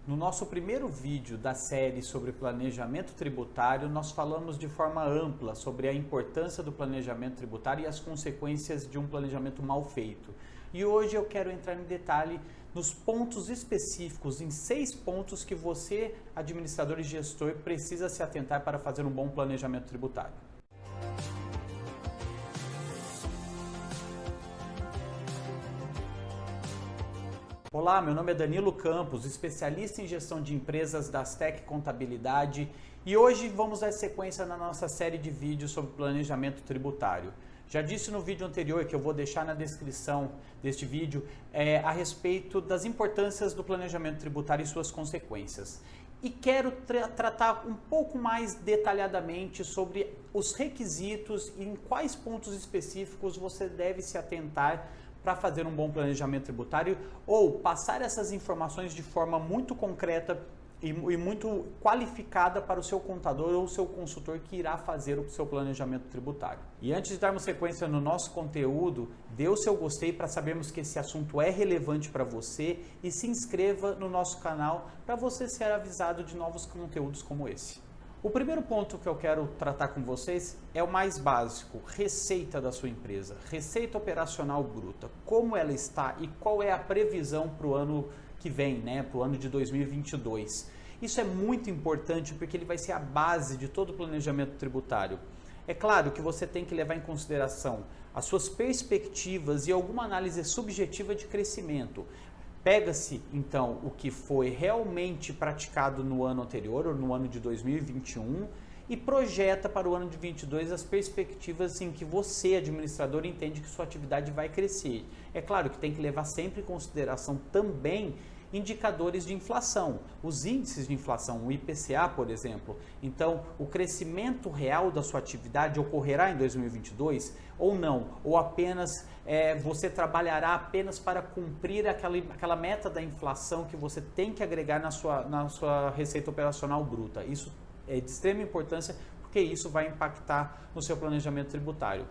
No nosso primeiro vídeo da série sobre planejamento tributário, nós falamos de forma ampla sobre a importância do planejamento tributário e as consequências de um planejamento mal feito. E hoje eu quero entrar em detalhe nos pontos específicos, em 6 pontos que você, administrador e gestor, precisa se atentar para fazer um bom planejamento tributário. Olá, meu nome é Danilo Campos, especialista em gestão de empresas da Astec Contabilidade, e hoje vamos dar sequência na nossa série de vídeos sobre planejamento tributário. Já disse no vídeo anterior, que eu vou deixar na descrição deste vídeo, a respeito das importâncias do planejamento tributário e suas consequências. E quero tratar um pouco mais detalhadamente sobre os requisitos e em quais pontos específicos você deve se atentar para fazer um bom planejamento tributário ou passar essas informações de forma muito concreta e muito qualificada para o seu contador ou o seu consultor que irá fazer o seu planejamento tributário. E antes de darmos sequência no nosso conteúdo, dê o seu gostei para sabermos que esse assunto é relevante para você e se inscreva no nosso canal para você ser avisado de novos conteúdos como esse. O primeiro ponto que eu quero tratar com vocês é o mais básico, receita da sua empresa, receita operacional bruta, como ela está e qual é a previsão para o ano que vem, para o ano de 2022. Isso é muito importante porque ele vai ser a base de todo o planejamento tributário. É claro que você tem que levar em consideração as suas perspectivas e alguma análise subjetiva de crescimento. Pega-se, então, o que foi realmente praticado no ano anterior, ou no ano de 2021, e projeta para o ano de 2022 as perspectivas em que você, administrador, entende que sua atividade vai crescer. É claro que tem que levar sempre em consideração também indicadores de inflação, os índices de inflação, o IPCA, por exemplo. Então, o crescimento real da sua atividade ocorrerá em 2022 ou não? Ou apenas você trabalhará apenas para cumprir aquela meta da inflação que você tem que agregar na sua receita operacional bruta? Isso é de extrema importância porque isso vai impactar no seu planejamento tributário.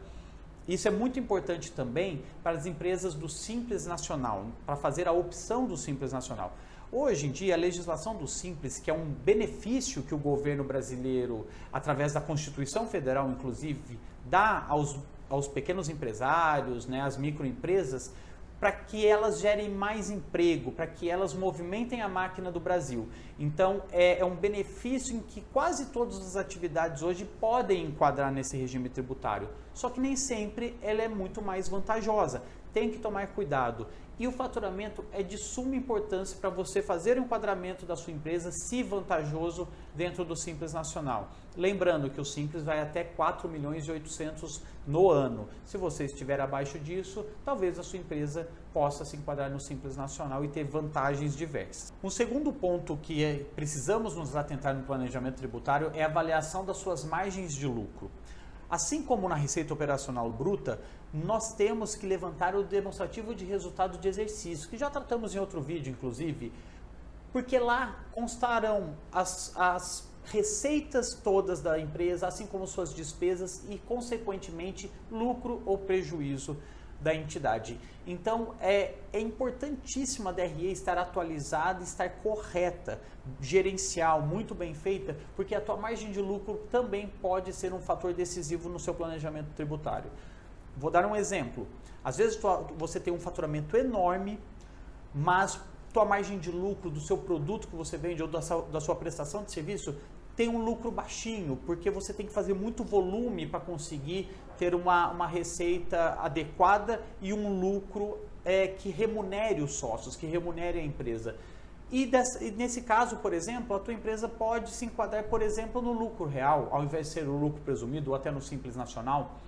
Isso é muito importante também para as empresas do Simples Nacional, para fazer a opção do Simples Nacional. Hoje em dia, a legislação do Simples, que é um benefício que o governo brasileiro, através da Constituição Federal, inclusive, dá aos pequenos empresários, às microempresas, para que elas gerem mais emprego, para que elas movimentem a máquina do Brasil. Então, é um benefício em que quase todas as atividades hoje podem enquadrar nesse regime tributário, só que nem sempre ela é muito mais vantajosa. Tem que tomar cuidado. E o faturamento é de suma importância para você fazer o enquadramento da sua empresa, se vantajoso, dentro do Simples Nacional. Lembrando que o Simples vai até 4.800.000 no ano. Se você estiver abaixo disso, talvez a sua empresa possa se enquadrar no Simples Nacional e ter vantagens diversas. Um segundo ponto que precisamos nos atentar no planejamento tributário é a avaliação das suas margens de lucro. Assim como na receita operacional bruta, nós temos que levantar o demonstrativo de resultado de exercício, que já tratamos em outro vídeo, inclusive, porque lá constarão as receitas todas da empresa, assim como suas despesas e, consequentemente, lucro ou prejuízo da entidade. Então, é importantíssimo a DRE estar atualizada, estar correta, gerencial, muito bem feita, porque a tua margem de lucro também pode ser um fator decisivo no seu planejamento tributário. Vou dar um exemplo. Às vezes você tem um faturamento enorme, mas tua margem de lucro do seu produto que você vende ou da sua prestação de serviço tem um lucro baixinho, porque você tem que fazer muito volume para conseguir ter uma receita adequada e um lucro que remunere os sócios, que remunere a empresa. E nesse caso, por exemplo, a tua empresa pode se enquadrar, por exemplo, no lucro real, ao invés de ser o lucro presumido ou até no Simples Nacional.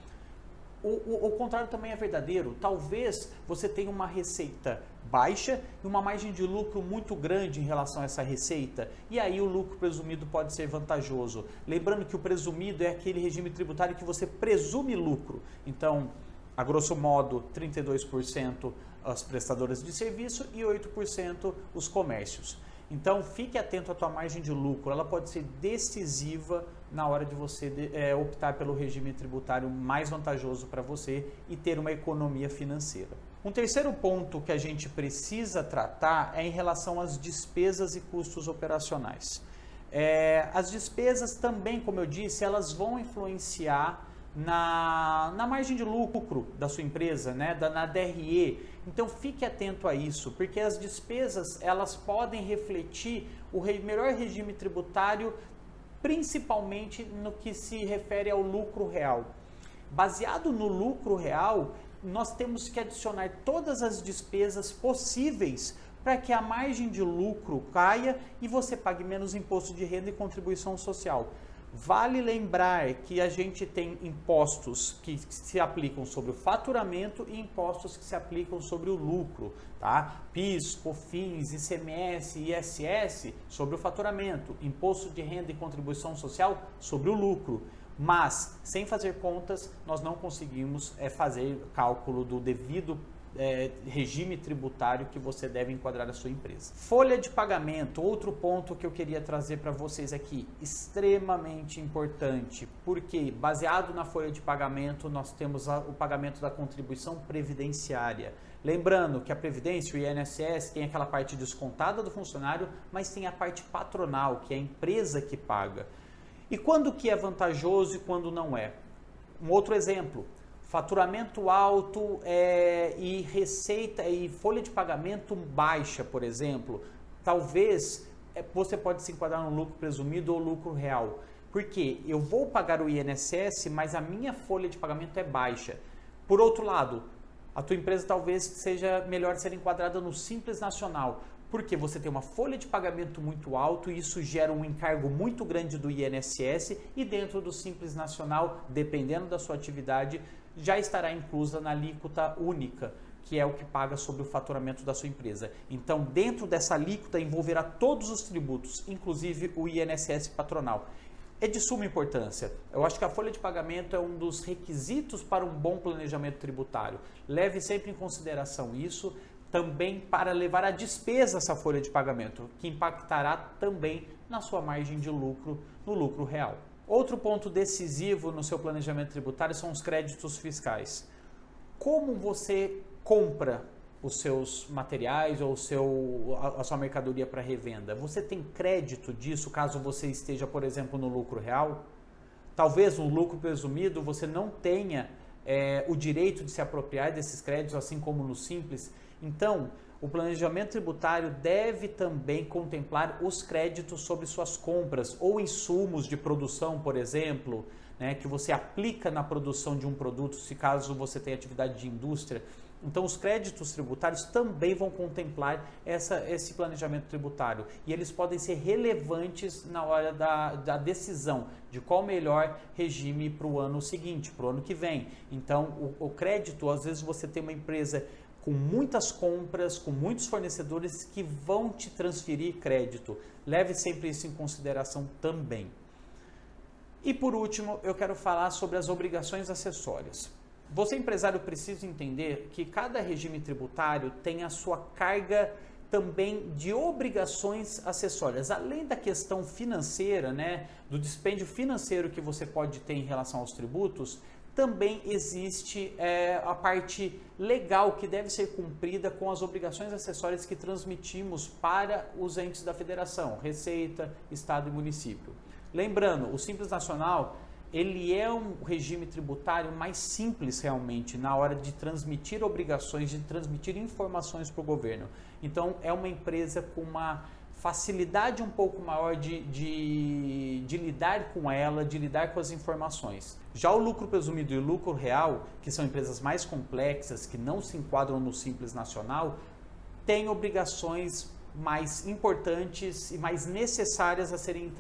O contrário também é verdadeiro. Talvez você tenha uma receita baixa e uma margem de lucro muito grande em relação a essa receita, e aí o lucro presumido pode ser vantajoso. Lembrando que o presumido é aquele regime tributário que você presume lucro. Então, a grosso modo, 32% as prestadoras de serviço e 8% os comércios. Então, fique atento à tua margem de lucro, ela pode ser decisiva na hora de você optar pelo regime tributário mais vantajoso para você e ter uma economia financeira. Um terceiro ponto que a gente precisa tratar é em relação às despesas e custos operacionais. As despesas também, como eu disse, elas vão influenciar na margem de lucro da sua empresa, né? Na DRE. Então fique atento a isso, porque as despesas elas podem refletir o melhor regime tributário, principalmente no que se refere ao lucro real. Baseado no lucro real, nós temos que adicionar todas as despesas possíveis para que a margem de lucro caia e você pague menos imposto de renda e contribuição social. Vale lembrar que a gente tem impostos que se aplicam sobre o faturamento e impostos que se aplicam sobre o lucro, tá? PIS, COFINS, ICMS e ISS sobre o faturamento, imposto de renda e contribuição social sobre o lucro. Mas, sem fazer contas, nós não conseguimos fazer cálculo do devido regime tributário que você deve enquadrar a sua empresa. Folha de pagamento, outro ponto que eu queria trazer para vocês aqui, extremamente importante, porque baseado na folha de pagamento nós temos o pagamento da contribuição previdenciária. Lembrando que a Previdência, o INSS, tem aquela parte descontada do funcionário, mas tem a parte patronal, que é a empresa que paga. E quando que é vantajoso e quando não é? Um outro exemplo, faturamento alto e receita e folha de pagamento baixa, por exemplo, talvez você pode se enquadrar no lucro presumido ou lucro real. Porque eu vou pagar o INSS, mas a minha folha de pagamento é baixa. Por outro lado, a tua empresa talvez seja melhor ser enquadrada no Simples Nacional, porque você tem uma folha de pagamento muito alta e isso gera um encargo muito grande do INSS e dentro do Simples Nacional, dependendo da sua atividade, já estará inclusa na alíquota única, que é o que paga sobre o faturamento da sua empresa. Então, dentro dessa alíquota envolverá todos os tributos, inclusive o INSS patronal. É de suma importância. Eu acho que a folha de pagamento é um dos requisitos para um bom planejamento tributário. Leve sempre em consideração isso, também para levar à despesa essa folha de pagamento, que impactará também na sua margem de lucro, no lucro real. Outro ponto decisivo no seu planejamento tributário são os créditos fiscais. Como você compra os seus materiais ou a sua mercadoria para revenda? Você tem crédito disso caso você esteja, por exemplo, no lucro real? Talvez no lucro presumido você não tenha o direito de se apropriar desses créditos, assim como no Simples. Então, o planejamento tributário deve também contemplar os créditos sobre suas compras ou insumos de produção, por exemplo, né, que você aplica na produção de um produto, se caso você tenha atividade de indústria. Então, os créditos tributários também vão contemplar esse planejamento tributário e eles podem ser relevantes na hora da decisão de qual o melhor regime para o ano seguinte, para o ano que vem. Então, o crédito, às vezes você tem uma empresa com muitas compras, com muitos fornecedores que vão te transferir crédito. Leve sempre isso em consideração também. E por último, eu quero falar sobre as obrigações acessórias. Você, empresário, precisa entender que cada regime tributário tem a sua carga também de obrigações acessórias. Além da questão financeira, né, do dispêndio financeiro que você pode ter em relação aos tributos, também existe a parte legal que deve ser cumprida com as obrigações acessórias que transmitimos para os entes da federação, Receita, Estado e Município. Lembrando, o Simples Nacional, ele é um regime tributário mais simples realmente na hora de transmitir obrigações, de transmitir informações para o governo. Então, é uma empresa com uma facilidade um pouco maior de lidar com ela, de lidar com as informações. Já o lucro presumido e o lucro real, que são empresas mais complexas, que não se enquadram no Simples Nacional, têm obrigações mais importantes e mais necessárias a serem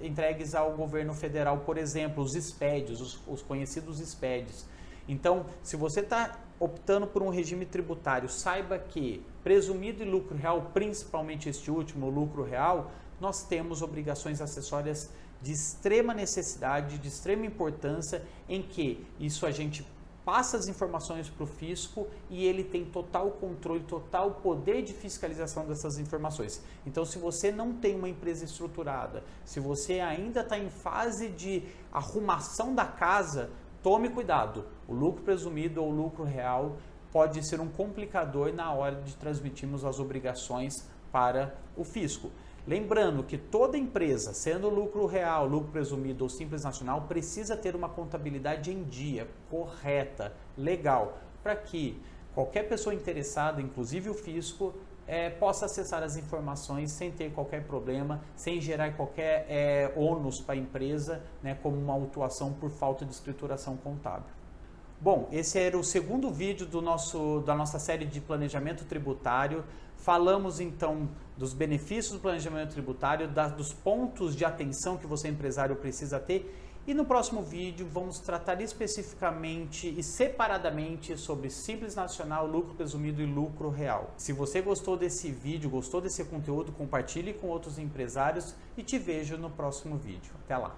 entregues ao governo federal, por exemplo, os SPEDs, os conhecidos SPEDs. Então, se você está optando por um regime tributário, saiba que presumido e lucro real, principalmente este último, o lucro real, nós temos obrigações acessórias de extrema necessidade, de extrema importância, em que isso a gente passa as informações para o fisco e ele tem total controle, total poder de fiscalização dessas informações. Então, se você não tem uma empresa estruturada, se você ainda está em fase de arrumação da casa, tome cuidado. O lucro presumido ou o lucro real pode ser um complicador na hora de transmitirmos as obrigações para o fisco. Lembrando que toda empresa, sendo lucro real, lucro presumido ou simples nacional, precisa ter uma contabilidade em dia, correta, legal, para que qualquer pessoa interessada, inclusive o fisco, possa acessar as informações sem ter qualquer problema, sem gerar qualquer ônus para a empresa, né, como uma autuação por falta de escrituração contábil. Bom, esse era o segundo vídeo da nossa série de planejamento tributário. Falamos então dos benefícios do planejamento tributário, dos pontos de atenção que você empresário precisa ter. E no próximo vídeo vamos tratar especificamente e separadamente sobre Simples Nacional, lucro presumido e lucro real. Se você gostou desse vídeo, gostou desse conteúdo, compartilhe com outros empresários e te vejo no próximo vídeo. Até lá!